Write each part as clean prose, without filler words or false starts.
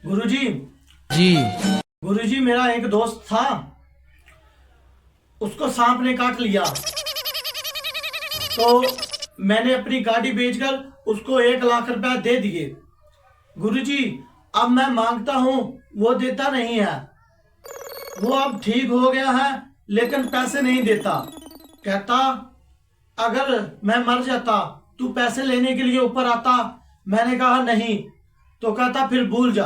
गुरुजी। जी। गुरुजी, मेरा एक दोस्त था, उसको सांप ने काट लिया, तो मैंने अपनी गाड़ी बेचकर उसको 1 लाख रुपए दे दिए। गुरुजी, अब मैं मांगता हूँ, वो देता नहीं है। वो अब ठीक हो गया है, लेकिन पैसे नहीं देता। कहता अगर मैं मर जाता तू पैसे लेने के लिए ऊपर आता। मैंने कहा नहीं, तो कहता फिर भूल जा।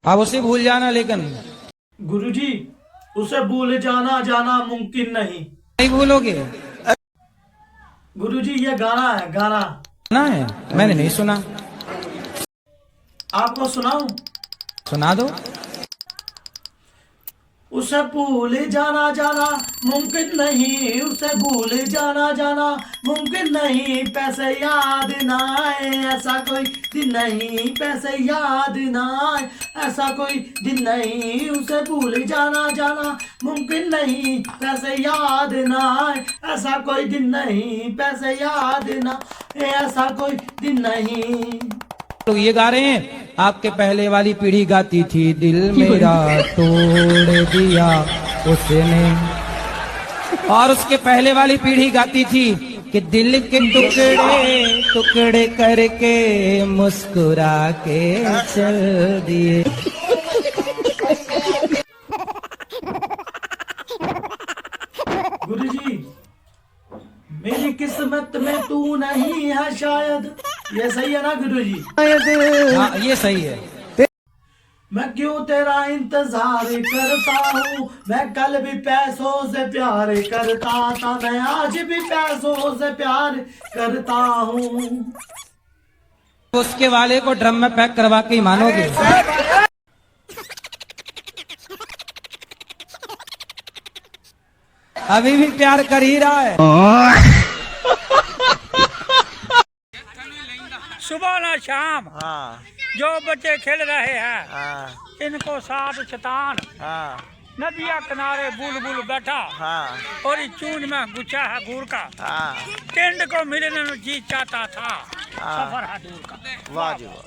आप उसे भूल जाना, लेकिन गुरुजी, उसे भूल जाना जाना मुमकिन नहीं। नहीं भूलोगे गुरुजी, ये गाना है, गाना। ना है, मैंने नहीं सुना। आपको सुनाऊं? सुना दो। उसे भूल जाना जाना मुमकिन नहीं, उसे भूल जाना जाना मुमकिन नहीं। पैसे याद ना आए ऐसा कोई दिन नहीं, पैसे याद ना आए ऐसा कोई दिन नहीं। उसे भूल जाना जाना मुमकिन नहीं, पैसे याद ना आए ऐसा कोई दिन नहीं, पैसे याद ना आए ऐसा कोई दिन नहीं। लोग ये गा रहे हैं, आपके पहले वाली पीढ़ी गाती थी, दिल मेरा तोड़ दिया उसने। और उसके पहले वाली पीढ़ी गाती थी कि दिल के टुकड़े टुकड़े करके मुस्कुरा के चल दिए। गुरुजी, मेरी किस्मत में तू नहीं है शायद। ये सही है ना गुरुजी? हाँ, ये सही है। मैं क्यों तेरा इंतजार करता हूँ, मैं कल भी पैसों से प्यार करता था, मैं आज भी पैसों से प्यार करता हूँ। उसके वाले को ड्रम में पैक करवा के ही मानोगे। अभी भी प्यार कर ही रहा है। सुबह ना शाम जो बच्चे खेल रहे हैं, इनको साथ शैतान नदिया किनारे बुलबुल बैठा और इस चूंज में गुच्छा है गुड़ का। टेंड को मिलने में जी चाहता था, सफर है दूर का। वाह जी वाह।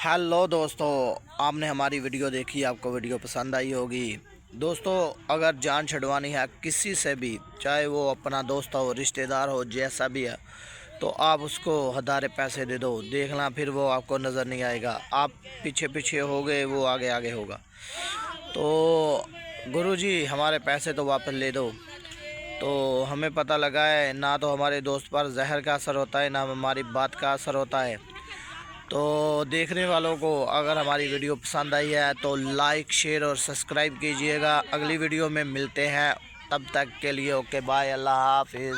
हेलो दोस्तों, आपने हमारी वीडियो देखी, आपको वीडियो पसंद आई होगी। दोस्तों, अगर जान छुड़वानी है किसी से भी, चाहे वो अपना दोस्त हो, रिश्तेदार हो, जैसा भी है, तो आप उसको हज़ारे पैसे दे दो, देखना फिर वो आपको नज़र नहीं आएगा। आप पीछे पीछे हो गए, वो आगे आगे होगा। तो गुरुजी, हमारे पैसे तो वापस ले दो। तो हमें पता लगा है, ना तो हमारे दोस्त पर जहर का असर होता है, ना हमारी बात का असर होता है। तो देखने वालों को अगर हमारी वीडियो पसंद आई है तो लाइक, शेयर और सब्सक्राइब कीजिएगा। अगली वीडियो में मिलते हैं, तब तक के लिए ओके बाय, अल्लाह हाफिज़।